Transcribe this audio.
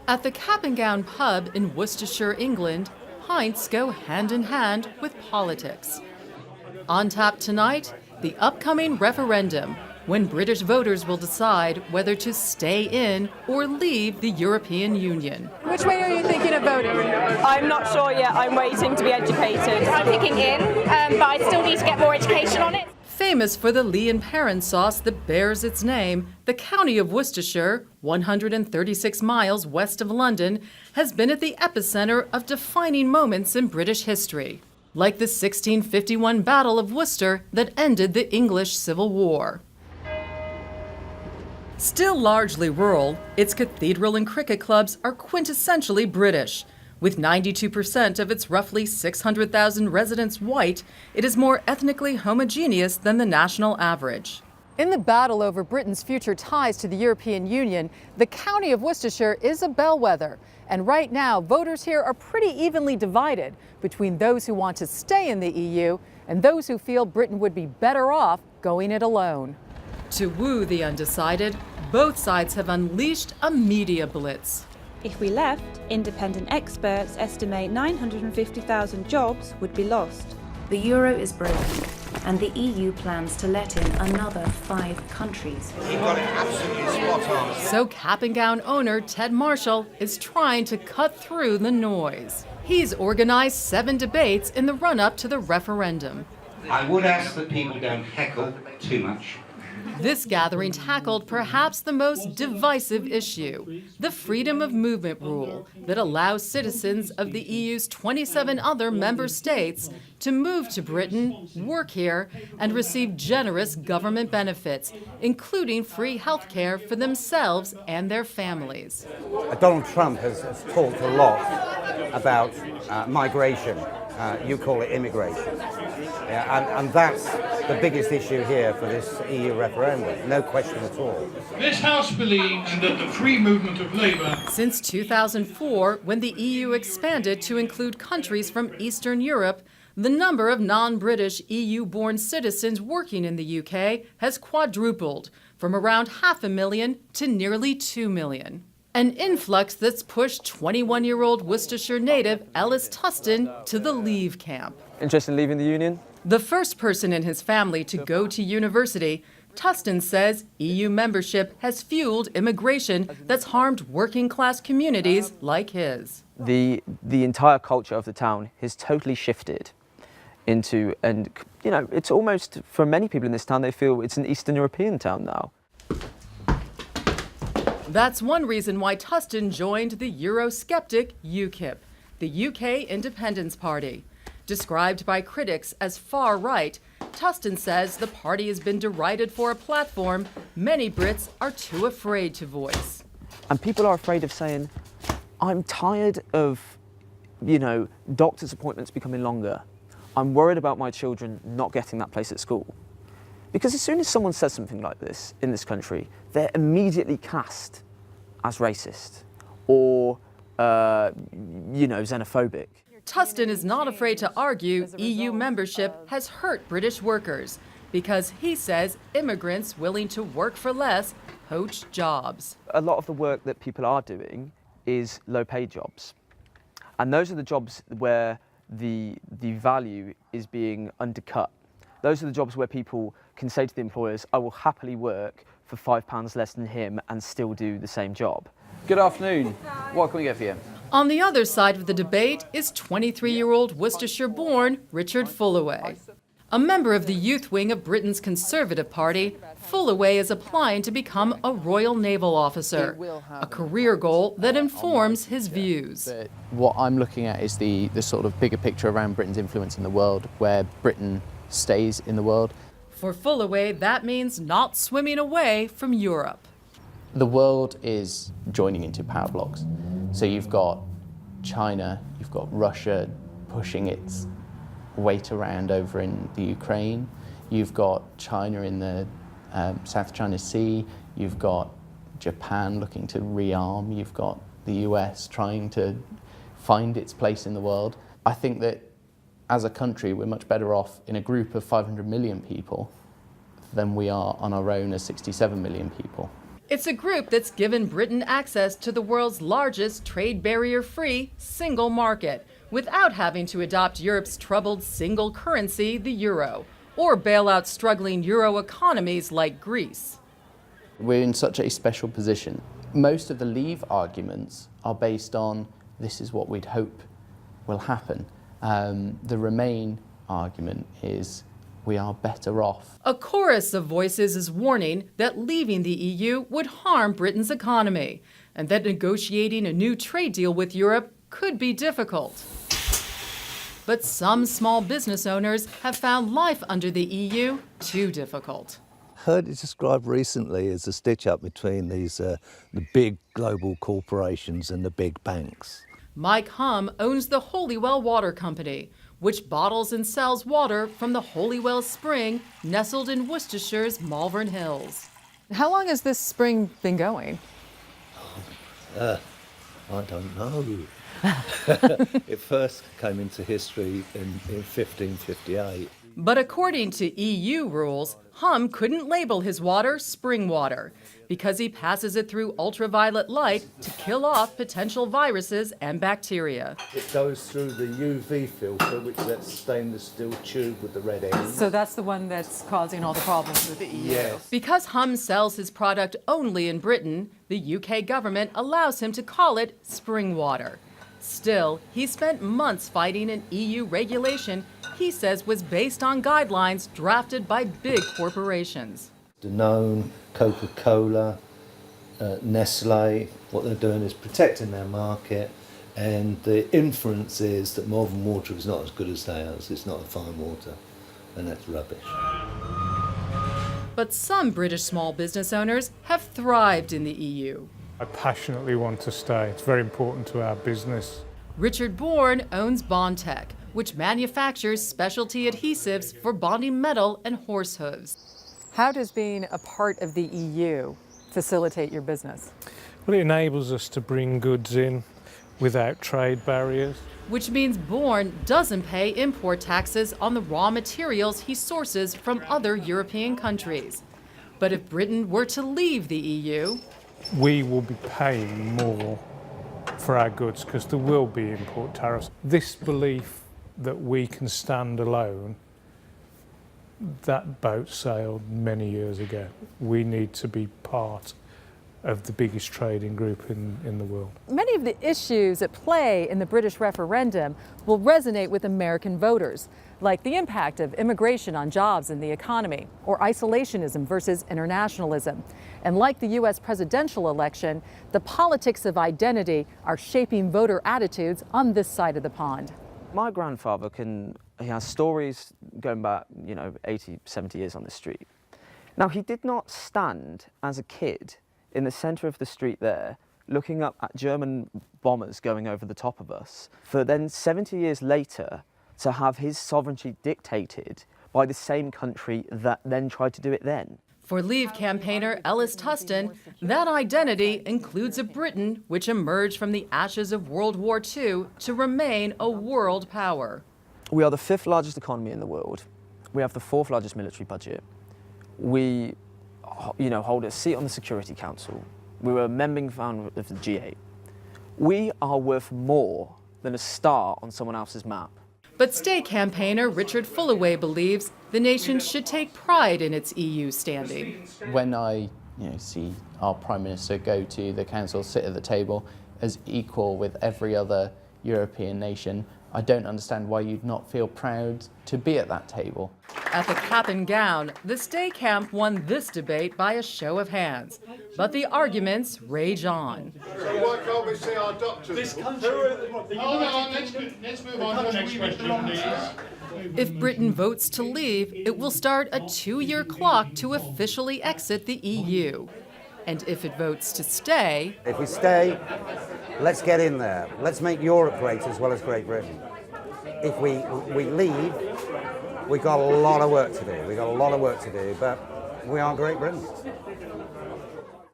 At the Cap and Gown pub in Worcestershire, England, pints go hand in hand with politics. On tap tonight, the upcoming referendum, when British voters will decide whether to stay in or leave the European Union. Which way are you thinking of voting? I'm not sure yet. I'm waiting to be educated. I'm thinking in, but I still need to get more education on it. Famous for the Lee and Perrin sauce that bears its name, the county of Worcestershire, 136 miles west of London, has been at the epicenter of defining moments in British history, like the 1651 Battle of Worcester that ended the English Civil War. Still largely rural, its cathedral and cricket clubs are quintessentially British. With 92% of its roughly 600,000 residents white, it is more ethnically homogeneous than the national average. In the battle over Britain's future ties to the European Union, the county of Worcestershire is a bellwether. And right now, voters here are pretty evenly divided between those who want to stay in the EU and those who feel Britain would be better off going it alone. To woo the undecided, both sides have unleashed a media blitz. If we left, independent experts estimate 950,000 jobs would be lost. The euro is broken, and the EU plans to let in another 5 countries. You've got it absolutely spot on. So Cap and Gown owner Ted Marshall is trying to cut through the noise. He's organized 7 debates in the run-up to the referendum. I would ask that people don't heckle too much. This gathering tackled perhaps the most divisive issue, the freedom of movement rule that allows citizens of the EU's 27 other member states to move to Britain, work here, and receive generous government benefits, including free health care for themselves and their families. Donald Trump has talked a lot about migration. You call it immigration. Yeah, and that's the biggest issue here for this EU referendum, no question at all. This House believes that the free movement of labour... Since 2004, when the EU expanded to include countries from Eastern Europe, the number of non-British EU-born citizens working in the UK has quadrupled, from around 500,000 to nearly 2 million. An influx that's pushed 21-year-old Worcestershire native Ellis Tustin to the Leave camp. Interested in leaving the Union? The first person in his family to go to university, Tustin says EU membership has fueled immigration that's harmed working-class communities like his. The entire culture of the town has totally shifted into, and you know, it's almost, for many people in this town, they feel it's an Eastern European town now. That's one reason why Tustin joined the Eurosceptic UKIP, the UK Independence Party. Described by critics as far-right, Tustin says the party has been derided for a platform many Brits are too afraid to voice. And people are afraid of saying, I'm tired of, doctor's appointments becoming longer. I'm worried about my children not getting that place at school. Because as soon as someone says something like this in this country, they're immediately cast as racist or, xenophobic. Tustin is not afraid to argue EU membership has hurt British workers because he says immigrants willing to work for less poach jobs. A lot of the work that people are doing is low-paid jobs. And those are the jobs where the value is being undercut. Those are the jobs where people can say to the employers, I will happily work for £5 less than him and still do the same job. Good afternoon. What can we get for you? On the other side of the debate is 23-year-old Worcestershire-born Richard Fullaway. A member of the youth wing of Britain's Conservative Party, Fullaway is applying to become a Royal Naval Officer, a career goal that informs his views. What I'm looking at is the sort of bigger picture around Britain's influence in the world, where Britain stays in the world. For Fullaway, that means not swimming away from Europe. The world is joining into power blocks. So you've got China, you've got Russia pushing its weight around over in the Ukraine. You've got China in the South China Sea. You've got Japan looking to rearm. You've got the US trying to find its place in the world. I think that as a country, we're much better off in a group of 500 million people than we are on our own as 67 million people. It's a group that's given Britain access to the world's largest trade barrier-free single market without having to adopt Europe's troubled single currency, the euro, or bail out struggling euro economies like Greece. We're in such a special position. Most of the leave arguments are based on this is what we'd hope will happen. The Remain argument is we are better off. A chorus of voices is warning that leaving the EU would harm Britain's economy and that negotiating a new trade deal with Europe could be difficult. But some small business owners have found life under the EU too difficult. Heard it described recently as a stitch-up between these the big global corporations and the big banks. Mike Hum owns the Holywell Water Company, which bottles and sells water from the Holywell Spring nestled in Worcestershire's Malvern Hills. How long has this spring been going? I don't know. It first came into history in 1558. But according to EU rules, Hum couldn't label his water spring water because he passes it through ultraviolet light to kill off potential viruses and bacteria. It goes through the UV filter, which is that stainless steel tube with the red end. So that's the one that's causing all the problems with the EU. Yes. Because Hum sells his product only in Britain, the UK government allows him to call it spring water. Still, he spent months fighting an EU regulation he says was based on guidelines drafted by big corporations. Danone, Coca-Cola, Nestle, what they're doing is protecting their market, and the inference is that Malvern water is not as good as theirs. It's not a fine water, and that's rubbish. But some British small business owners have thrived in the EU. I passionately want to stay. It's very important to our business. Richard Bourne owns Bondtech, which manufactures specialty adhesives for bonding metal and horse hooves. How does being a part of the EU facilitate your business? Well, it enables us to bring goods in without trade barriers. Which means Bourne doesn't pay import taxes on the raw materials he sources from other European countries. But if Britain were to leave the EU, we will be paying more for our goods because there will be import tariffs. This belief that we can stand alone, that boat sailed many years ago. We need to be part of the biggest trading group in the world. many of the issues at play in the British referendum will resonate with American voters, like the impact of immigration on jobs and the economy, or isolationism versus internationalism. And like the U.S. presidential election, the politics of identity are shaping voter attitudes on this side of the pond. My grandfather he has stories going back, 80, 70 years on the street. Now, he did not stand as a kid in the center of the street there, looking up at German bombers going over the top of us, for then 70 years later to have his sovereignty dictated by the same country that then tried to do it then. For Leave campaigner Ellis Tustin, that identity includes a Britain which emerged from the ashes of World War II to remain a world power. We are the 5th largest economy in the world. We have the 4th largest military budget. We, hold a seat on the Security Council. We were a member founder of the G8. We are worth more than a star on someone else's map. But Stay campaigner Richard Fullaway believes the nation should take pride in its EU standing. When I see our Prime Minister go to the Council, sit at the table as equal with every other European nation, I don't understand why you'd not feel proud to be at that table. At the Cap and Gown, the Stay camp won this debate by a show of hands. But the arguments rage on. So why can't we see our doctors? This country... Let's move on to the next question, please. If Britain votes to leave, it will start a 2-year clock to officially exit the EU. And if it votes to stay... If we stay, let's get in there. Let's make Europe great as well as Great Britain. If we leave, we've got a lot of work to do. We've got a lot of work to do, but we are Great Britain.